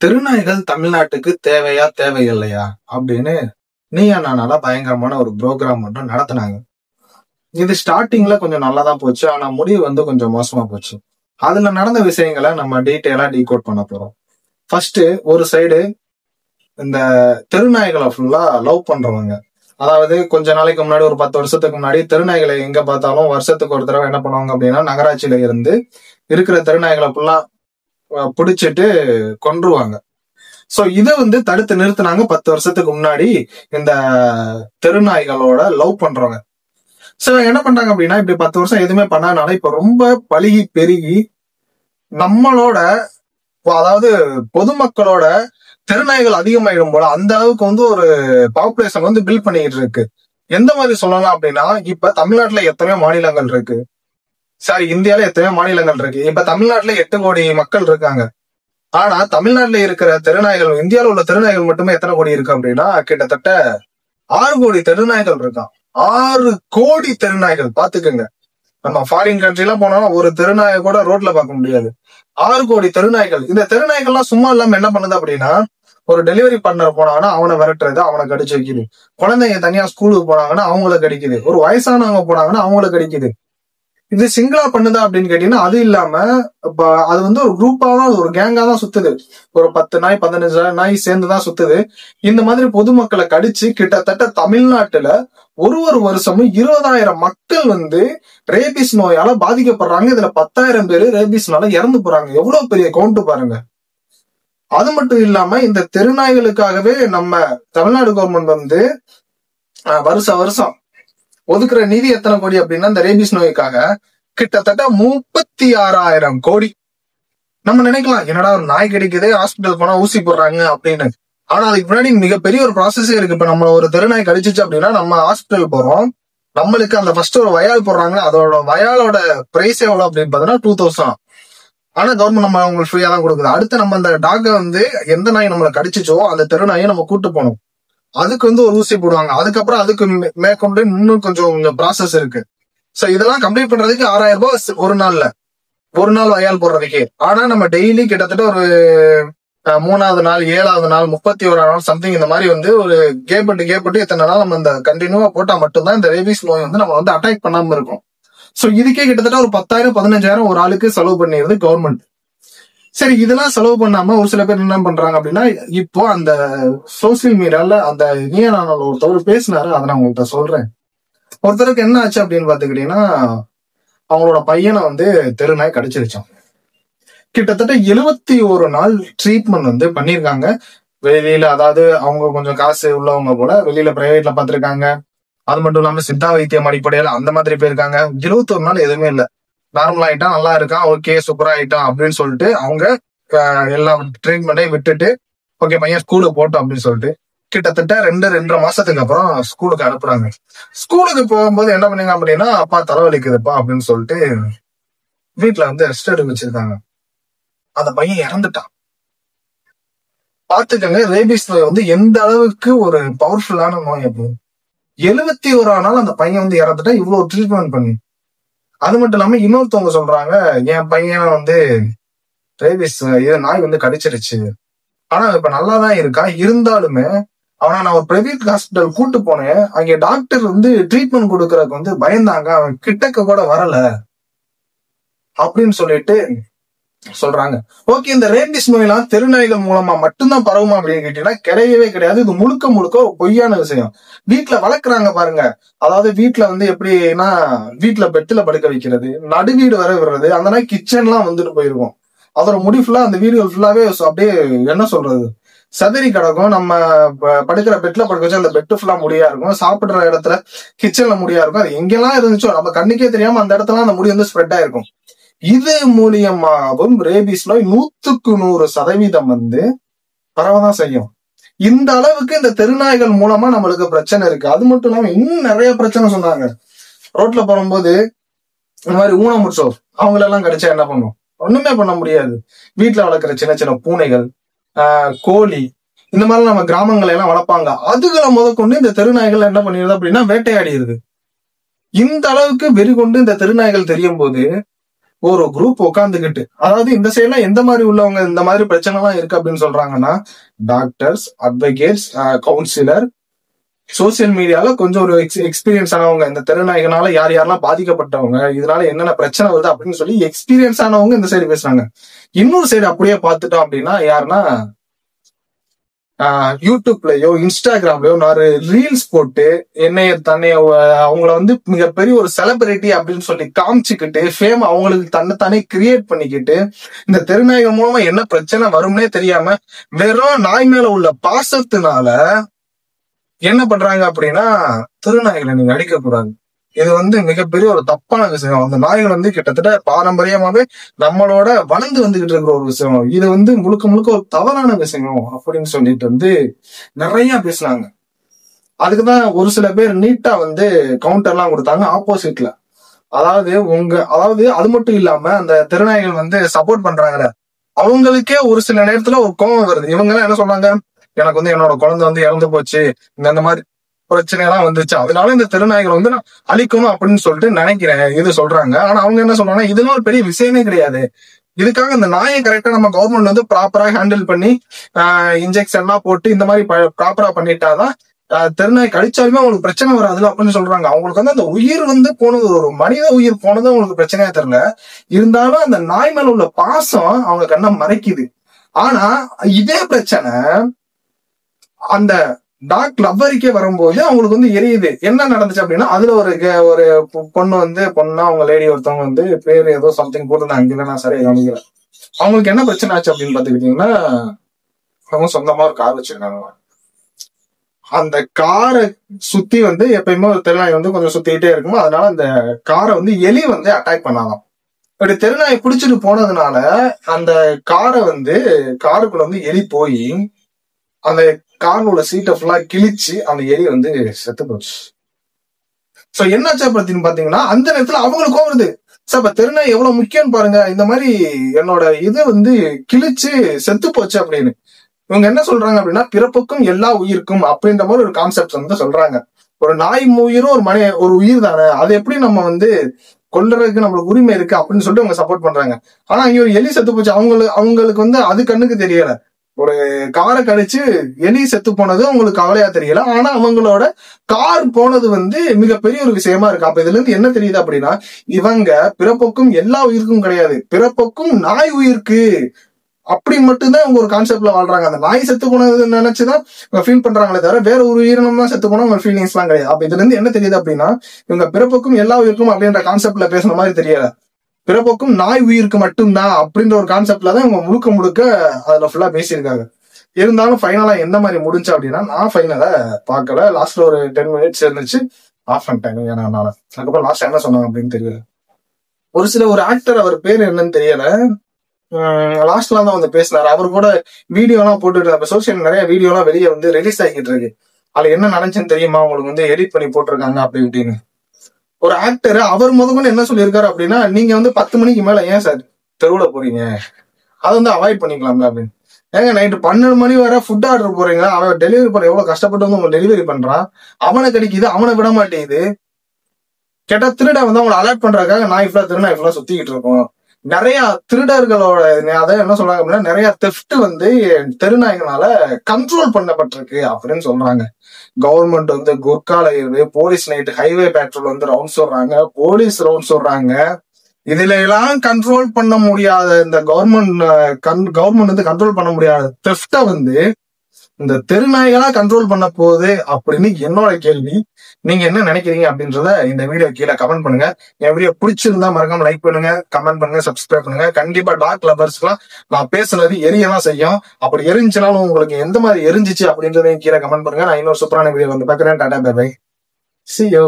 தெருநாய்கள் தமிழ்நாட்டுக்கு தேவையா தேவையில்லையா அப்படின்னு நீயா நானால பயங்கரமான ஒரு ப்ரோக்ராம் மட்டும் நடத்தினாங்க. இது ஸ்டார்டிங்ல கொஞ்சம் நல்லாதான் போச்சு. ஆனா முடிவு கொஞ்சம் மோசமா போச்சு. அதுல நடந்த விஷயங்களை நம்ம டீட்டெயிலா டீகோட் பண்ண போறோம். ஃபர்ஸ்ட் ஒரு சைடு இந்த தெருநாய்களை ஃபுல்லா லவ் பண்றவங்க, அதாவது கொஞ்ச நாளைக்கு முன்னாடி ஒரு 10 வருஷத்துக்கு முன்னாடி தெருநாய்களை எங்க பார்த்தாலும் வருஷத்துக்கு ஒரு தடவை என்ன பண்ணுவாங்க அப்படின்னா, நகராட்சியில இருந்து இருக்கிற தெருநாய்களை ஃபுல்லா பிடிச்சிட்டு கொன்றுவாங்க. சோ இத தடுத்து நிறுத்தினாங்க 10 வருஷத்துக்கு முன்னாடி இந்த தெருநாய்களோட லவ் பண்றவங்க. சோ என்ன பண்றாங்க அப்படின்னா, இப்படி 10 வருஷம் எதுவுமே பண்ணாதனால இப்ப ரொம்ப பழுகி பெருகி நம்மளோட, அதாவது பொதுமக்களோட தெருநாய்கள் அதிகமாயிடும் போல அந்த அளவுக்கு ஒரு பாப்புலேஷன் பில்ட் பண்ணிட்டு இருக்கு. எந்த மாதிரி சொல்லலாம் அப்படின்னா, இப்ப தமிழ்நாட்டுல எத்தனையோ மாநிலங்கள் இருக்கு. சாரி, இந்தியால எத்தனையோ மாநிலங்கள் இருக்கு. இப்ப தமிழ்நாட்டுல 8 கோடி மக்கள் இருக்காங்க. ஆனா தமிழ்நாட்டுல இருக்கிற தெருநாய்கள், இந்தியாவில் உள்ள தெருநாய்கள் மட்டுமே எத்தனை கோடி இருக்கு அப்படின்னா, கிட்டத்தட்ட 6 கோடி தெருநாய்கள் இருக்கான். 6 கோடி தெருநாய்கள் பாத்துக்கோங்க. நம்ம ஃபாரின் கண்ட்ரி எல்லாம் போனா ஒரு தெருநாயை கூட ரோட்ல பார்க்க முடியாது. 6 கோடி தெருநாய்கள். இந்த தெருநாய்கள்லாம் சும்மா இல்லாம என்ன பண்ணுது அப்படின்னா, ஒரு டெலிவரி பார்ட்னர் போனாங்கன்னா அவனை விரட்டுறது, அவனை கடிச்சு வைக்குது. குழந்தைங்க தனியா ஸ்கூலுக்கு போனாங்கன்னா அவங்கள கடிக்குது. ஒரு வயசானவங்க போனாங்கன்னா அவங்கள கடிக்குது. இது சிங்கிளா பண்ணுதா அப்படின்னு கேட்டீங்கன்னா அது இல்லாம இப்ப அது ஒரு குரூப்பா தான், ஒரு கேங்கா தான் சுத்துது. ஒரு 10 நாய் 15 நாய் சேர்ந்துதான் சுத்துது. இந்த மாதிரி பொதுமக்களை கடிச்சு கிட்டத்தட்ட தமிழ்நாட்டுல ஒரு வருஷமும் 20,000 மக்கள் ரேபிஸ் நோயால பாதிக்கப்படுறாங்க. இதுல 10,000 பேரு ரேபிஸ்னால இறந்து போறாங்க. எவ்வளவு பெரிய கவுண்ட் பாருங்க. அது மட்டும் இல்லாம இந்த தெருநாய்களுக்காகவே நம்ம தமிழ்நாடு கவர்மெண்ட் வருஷம் ஒதுக்குற நிதி எத்தனை கோடி அப்படின்னா, இந்த ரேபிஸ் நோய்க்காக கிட்டத்தட்ட 36,000 கோடி. நம்ம நினைக்கலாம், என்னடா ஒரு நாய் கிடைக்குது, ஹாஸ்பிட்டல் போனா ஊசி போடுறாங்க அப்படின்னு. ஆனா அதுக்கு முன்னாடி மிகப்பெரிய ஒரு ப்ராசஸே இருக்கு. இப்ப நம்ம ஒரு தெருநாய் கடிச்சிச்சு அப்படின்னா நம்ம ஹாஸ்பிட்டல் போறோம். நம்மளுக்கு அந்த ஃபர்ஸ்ட் ஒரு வயால் போடுறாங்க. அதோட வயாலோட பிரைஸ் எவ்வளவு அப்படின்னு பாத்தீங்கன்னா 2,000. ஆனா கவர்மெண்ட் நம்ம அவங்களுக்கு ஃப்ரீயா தான் கொடுக்குது. அடுத்து நம்ம அந்த டாக எந்த நாய் நம்மளை கடிச்சிச்சோ அந்த தெருநாயை நம்ம கூட்டு போனோம். அதுக்கு ஒரு ஊசி போடுவாங்க. அதுக்கப்புறம் அதுக்கு மேற்கொண்டு இன்னும் கொஞ்சம் ப்ராசஸ் இருக்கு. சோ இதெல்லாம் கம்ப்ளீட் பண்றதுக்கு 6,000 ரூபாய் ஒரு நாள் வயால் போடுறதுக்கு. ஆனா நம்ம டெய்லி கிட்டத்தட்ட ஒரு 3வது நாள் 7வது நாள் 31 நாள் சம்திங் இந்த மாதிரி ஒரு கேப்பட்டு எத்தனை நாள் நம்ம இந்த கண்டினியூவா போட்டா மட்டும்தான் இந்த ரேபிஸ் நோய் நம்ம அட்டாக் பண்ணாம இருக்கும். சோ இதுக்கே கிட்டத்தட்ட ஒரு 10,000 15,000 ஒரு ஆளுக்கு செலவு பண்ணிடுது கவர்மெண்ட். சரி, இதெல்லாம் செலவு பண்ணாம ஒரு சில பேர் என்ன பண்றாங்க அப்படின்னா, இப்போ அந்த சோசியல் மீடியால அந்த ஒருத்தவர் பேசினாரு, அதை நான் உங்கள்கிட்ட சொல்றேன். ஒருத்தருக்கு என்ன ஆச்சு அப்படின்னு பாத்துக்கிட்டீங்கன்னா, அவங்களோட பையனை தெருநாய் கடிச்சிருச்சான். கிட்டத்தட்ட 71 நாள் ட்ரீட்மெண்ட் பண்ணிருக்காங்க வெளியில. அதாவது அவங்க கொஞ்சம் காசு உள்ளவங்க போல வெளியில பிரைவேட்ல பாத்துருக்காங்க. அது மட்டும் இல்லாம சித்தா வைத்தியம் அடிப்படையில அந்த மாதிரி போயிருக்காங்க. 71 நாள் எதுவுமே இல்லை, நார்மல் ஆயிட்டான், நல்லா இருக்கான், ஓகே சூப்பரா ஆயிட்டான் அப்படின்னு சொல்லிட்டு அவங்க எல்லா ட்ரீட்மெண்ட்டையும் விட்டுட்டு ஓகே பையன் ஸ்கூலுக்கு போட்டோம் அப்படின்னு சொல்லிட்டு கிட்டத்தட்ட 2.5 மாசத்துக்கு அப்புறம் ஸ்கூலுக்கு அனுப்புறாங்க. ஸ்கூலுக்கு போகும்போது என்ன பண்ணீங்க அப்படின்னா, அப்பா தலைவலிக்குதுப்பா அப்படின்னு சொல்லிட்டு வீட்டுல ரெஸ்ட் எடுக்க வச்சிருக்காங்க. அந்த பையன் இறந்துட்டான். பாத்துக்கங்க ரேபிஸ் நோய் எந்த அளவுக்கு ஒரு பவர்ஃபுல்லான நோய். அப்போ 71 நாள் அந்த பையன் இறந்துட்டா, இவ்வளவு ட்ரீட்மெண்ட் பண்ணி. அது மட்டும் இல்லாம இன்னொருத்தவங்க சொல்றாங்க, என் பையன் ரேபிஸ் நாய் கடிச்சிருச்சு, ஆனா இப்ப நல்லாதான் இருக்கா, இருந்தாலுமே அவனா நான் ஒரு பிரைவேட் ஹாஸ்பிட்டல் கூட்டு போனேன், அங்க டாக்டர் ட்ரீட்மெண்ட் கொடுக்கறதுக்கு பயந்தாங்க, அவன் கிட்டக்க கூட வரல அப்படின்னு சொல்லிட்டு சொல்றாங்க. ஓகே, இந்த ரேபிஸ் நோயெல்லாம் தெருநாய்கள் மூலமா மட்டும்தான் பரவுமா அப்படின்னு கேட்டீங்கன்னா கிடையவே கிடையாது. இது முழுக்க ஒரு பொய்யான விஷயம். வீட்டுல வளர்க்குறாங்க பாருங்க. அதாவது வீட்டுல எப்படின்னா, வீட்டுல பெட்ல படுக்க வைக்கிறது, நடுவீடு வர விடுறது, அந்த நாய் கிச்சன் எல்லாம் போயிருக்கும். அதோட முடி ஃபுல்லா அந்த வீடுகள் ஃபுல்லாவே அப்படியே என்ன சொல்றது சதறி கிடக்கும். நம்ம படுக்கிற பெட்ல படுக்க வச்சு அந்த பெட்டு ஃபுல்லா முடியா இருக்கும். சாப்பிடுற இடத்துல கிச்சன்ல முடியா இருக்கும். அது எங்கெல்லாம் இருந்துச்சோ நம்ம கண்ணுக்கே தெரியாம அந்த இடத்துல அந்த முடி ஸ்ப்ரெட் ஆயிருக்கும். இது மூலியமாகவும் ரேபிஸ் நோய் 100% பரவதான் செய்யும். இந்த அளவுக்கு இந்த தெருநாய்கள் மூலமா நம்மளுக்கு பிரச்சனை இருக்கு. அது மட்டும் இல்லாம இன்னும் நிறைய பிரச்சனை சொன்னாங்க. ரோட்ல போகும்போது இந்த மாதிரி ஊனமுற்றோர் அவங்களெல்லாம் கடிச்சா என்ன பண்ணும்? ஒண்ணுமே பண்ண முடியாது. வீட்டுல வளர்க்குற சின்ன சின்ன பூனைகள், கோழி, இந்த மாதிரி நம்ம கிராமங்களை எல்லாம் வளர்ப்பாங்க. அதுகளை முதற்கொண்டு இந்த தெருநாய்கள் என்ன பண்ணிடுது அப்படின்னா வேட்டையாடிடுது. இந்த அளவுக்கு வெறி கொண்டு இந்த தெருநாய்கள் தெரியும் போது ஒரு குரூப் உட்காந்துக்கிட்டு, அதாவது இந்த சைட்ல எந்த மாதிரி உள்ளவங்க இந்த மாதிரி பிரச்சனை எல்லாம் இருக்கு அப்படின்னு சொல்றாங்கன்னா, டாக்டர்ஸ், அட்வொகேட்ஸ், கவுன்சிலர், சோசியல் மீடியால கொஞ்சம் ஒரு எக்ஸ்பீரியன்ஸ் ஆனவங்க, இந்த தெருநாய்களால யார் யாரெல்லாம் பாதிக்கப்பட்டவங்க, இதனால என்னென்ன பிரச்சனை வருது அப்படின்னு சொல்லி எக்ஸ்பீரியன்ஸ் ஆனவங்க இந்த சைடு பேசுறாங்க. இன்னொரு சைடு அப்படியே பார்த்துட்டோம் அப்படின்னா யாருன்னா, யூடியூப்லயோ இன்ஸ்டாகிராம்லயோ நான் ரீல்ஸ் போட்டு என்னைய அவங்கள வந்து மிகப்பெரிய ஒரு செலிபிரிட்டி அப்படின்னு சொல்லி காமிச்சுக்கிட்டு ஃபேம் அவங்களுக்கு தன்னைத்தானே கிரியேட் பண்ணிக்கிட்டு இந்த தெருநாய்கள் மூலமா என்ன பிரச்சனை வரும்னே தெரியாம வெறும் நாய் மேல உள்ள பாசத்தினால என்ன பண்றாங்க அப்படின்னா, திருநாய்களை நீங்க அடிக்க கூடாது. இது வந்து மிகப்பெரிய ஒரு தப்பான விஷயம். அந்த நாய்கள் வந்து கிட்டத்தட்ட பாரம்பரியமாவே நம்மளோட வளர்ந்து வந்துகிட்டு இருக்கிற ஒரு விஷயம். இது வந்து முழுக்க முழுக்க ஒரு தவறான விஷயம் அப்படின்னு சொல்லிட்டு வந்து நிறைய பேசினாங்க. அதுக்குதான் ஒரு சில பேர் நீட்டா வந்து கவுண்டர் எல்லாம் கொடுத்தாங்க ஆப்போசிட்ல. அதாவது அது மட்டும் இல்லாம அந்த திருநாய்கள் வந்து சப்போர்ட் பண்றாங்க, அவங்களுக்கே ஒரு சில நேரத்துல ஒரு கோபம் வருது. இவங்க எல்லாம் என்ன சொல்றாங்க, எனக்கு வந்து என்னோட குழந்தை வந்து இறந்து போச்சு, இந்த மாதிரி பிரச்சனை எல்லாம் வந்துச்சு, அதனால இந்த திருநாய்கள் வந்து நான் அழிக்கணும் அப்படின்னு சொல்லிட்டு நினைக்கிறேன் இது சொல்றாங்க. ஆனா அவங்க என்ன சொல்றாங்கன்னா, இதெல்லாம் ஒரு பெரிய விஷயமே கிடையாது. இதுக்காக இந்த நாயை கரெக்டா நம்ம கவர்மெண்ட் வந்து ப்ராப்பரா ஹேண்டில் பண்ணி இன்ஜெக்ஷன் எல்லாம் போட்டு இந்த மாதிரி ப்ராப்பரா பண்ணிட்டாதான் தெருநாய் கடிச்சாலுமே அவங்களுக்கு பிரச்சனை வராதுல அப்படின்னு சொல்றாங்க. அவங்களுக்கு வந்து அந்த உயிர் வந்து போனது, ஒரு மனித உயிர் போனது அவங்களுக்கு பிரச்சனையா தெரியல. இருந்தாலும் அந்த நாய் மேல உள்ள பாசம் அவங்க கண்ணை மறைக்குது. ஆனா இதே பிரச்சனை அந்த டாக் லவ்வரிக்கே வரும்போது அவங்களுக்கு வந்து எரியுது. என்ன நடந்துச்சு அப்படின்னா, அதுல ஒரு பொண்ணு வந்து அவங்க லேடி ஒருத்தவங்க வந்து பேரு ஏதோ சம்திங் போட்டு அங்கே நான் சரியா கவனிக்கல. அவங்களுக்கு என்ன பிரச்சனை ஆச்சு அப்படின்னு பாத்துக்கிட்டீங்கன்னா, அவங்க சொந்தமா ஒரு கார் வச்சிருக்காங்க. அந்த காரை சுத்தி வந்து எப்பயுமே ஒரு தெருநாய் வந்து கொஞ்சம் சுத்திக்கிட்டே இருக்குமோ, அதனால அந்த காரை வந்து எலி வந்து அட்டாக் பண்ணாதான். அப்படி தெருநாயை பிடிச்சிட்டு போனதுனால அந்த காருக்குள்ள வந்து எலி போய் அந்த காரோட சீட்டை ஃபுல்லா கிழிச்சு அந்த எலி வந்து செத்து போச்சு. சோ என்னாச்சா பாத்தீங்கன்னா, அந்த நேரத்துல அவங்களுக்கும் வருது, சார் இப்ப தெருநாய் எவ்வளவு முக்கியம் பாருங்க, இந்த மாதிரி என்னோட இது வந்து கிழிச்சு செத்து போச்சு அப்படின்னு. இவங்க என்ன சொல்றாங்க அப்படின்னா, பிறப்புக்கும் எல்லா உயிருக்கும் அப்படின்ற மாதிரி ஒரு கான்செப்ட் வந்து சொல்றாங்க. ஒரு நாய் உயிரும் ஒரு உயிர் தானே, அது எப்படி நம்ம வந்து கொல்றதுக்கு நம்மளுக்கு உரிமை இருக்கு அப்படின்னு சொல்லிட்டு அவங்க சப்போர்ட் பண்றாங்க. ஆனா இங்க ஒரு எலி செத்து போச்சு, அவங்களுக்கு வந்து அது கண்ணுக்கு தெரியல. ஒரு காரை கடிச்சு எலி செத்து போனது அவங்களுக்கு கவலையா தெரியல. ஆனா அவங்களோட கார் போனது வந்து மிகப்பெரிய ஒரு விஷயமா இருக்கு. அப்ப இதுல இருந்து என்ன தெரியுது அப்படின்னா, இவங்க பிறப்புக்கும் எல்லா உயிருக்கும் கிடையாது, பிறப்புக்கும் நாய் உயிருக்கு அப்படி மட்டும்தான் அவங்க ஒரு கான்செப்ட்ல வாழ்றாங்க. அந்த நாய் செத்து போனது நினைச்சுதான் ஃபீல் பண்றாங்களே தவிர வேற ஒரு உயிரினம் தான் செத்து போனா அவங்க ஃபீலிங்ஸ் எல்லாம் கிடையாது. அப்ப இதுல இருந்து என்ன தெரியுது அப்படின்னா, இவங்க பிறப்புக்கும் எல்லா உயிருக்கும் அப்படின்ற கான்செப்ட்ல பேசுன மாதிரி தெரியல, பிறப்புக்கும் நாய் உயிருக்கு மட்டும்தான் அப்படின்ற ஒரு கான்செப்ட்ல தான் இவங்க முழுக்க அதுல ஃபுல்லா பேசியிருக்காங்க. இருந்தாலும் ஃபைனலா எந்த மாதிரி முடிஞ்சு அப்படின்னா, நான் ஃபைனலா பார்க்கல. லாஸ்ட்ல ஒரு 10 minutes இருந்துச்சு, ஆஃப் பண்ணிட்டாங்க. ஏன்னா அதுக்கப்புறம் லாஸ்ட் என்ன சொன்னாங்க அப்படின்னு தெரியல. ஒரு ஆக்டர், அவர் பேர் என்னன்னு தெரியல, லாஸ்ட்ல தான் வந்து பேசினாரு. அவர் கூட வீடியோ எல்லாம் போட்டுட்டு சோசியல் நிறைய வீடியோ எல்லாம் வெளியே வந்து ரிலீஸ் ஆகிட்டு இருக்கு. அதுல என்ன நடந்துச்சுன்னு தெரியுமா உங்களுக்கு, வந்து எடிட் பண்ணி போட்டிருக்காங்க அப்படி இப்படின்னு. ஒரு ஆக்டர் அவர் முதல்ல என்ன சொல்லியிருக்காரு அப்படின்னா, நீங்க வந்து 10 மணிக்கு மேல ஏன் சார் தெருவுல போறீங்க, அதை வந்து அவாய்ட் பண்ணிக்கலாம்ல அப்படின்னு. ஏங்க நைட்டு 12 மணி வரை ஃபுட் ஆர்டர் போறீங்க, அவன் டெலிவரி பண்ண எவ்வளவு கஷ்டப்பட்டு வந்து உங்களுக்கு டெலிவரி பண்றான், அவனை கிடைக்குது, அவனை விட மாட்டேங்குது. கேட்டா திருட வந்து அவங்களை அலர்ட் பண்றதுக்காக நாய் ஃபுல்லா சுத்திக்கிட்டு இருக்கோம். நிறைய திருடர்களோட அதை என்ன சொல்றாங்க அப்படின்னா, நிறைய தெஃப்ட் வந்து தெருநாய்களால கண்ட்ரோல் பண்ணப்பட்டிருக்கு அப்படின்னு சொல்றாங்க. கவர்மெண்ட் வந்து குர்கால இருந்து போலீஸ் நைட் ஹைவே பேட்ரோல் வந்து ரவுண்ட்ஸ் வர்றாங்க, போலீஸ் ரவுண்ட்ஸ் வர்றாங்க. இதுல எல்லாம் கண்ட்ரோல் பண்ண முடியாத இந்த கவர்மெண்ட் வந்து கண்ட்ரோல் பண்ண முடியாத தெஃப்ட வந்து இந்த தெருநாய்களா கண்ட்ரோல் பண்ண போகுது அப்படின்னு என்னோட கேள்வி. நீங்க என்ன நினைக்கிறீங்க அப்படின்றத இந்த வீடியோ கீழே கமெண்ட் பண்ணுங்க. என் வீடியோ பிடிச்சிருந்தா மறக்காம லைக் பண்ணுங்க, கமெண்ட் பண்ணுங்க, சப்ஸ்கிரைப் பண்ணுங்க. கண்டிப்பா டாக் லவர்ஸ்க்குலாம் நான் பேசுனது எரியதான் செய்யும். அப்படி எரிஞ்சுனாலும் உங்களுக்கு எந்த மாதிரி எரிஞ்சிச்சு அப்படின்றதையும் கீழே கமெண்ட் பண்ணுங்க. நான் இன்னொரு சூப்பரான வீடியோ வந்து பாக்குறேன். Tata bye bye, see you.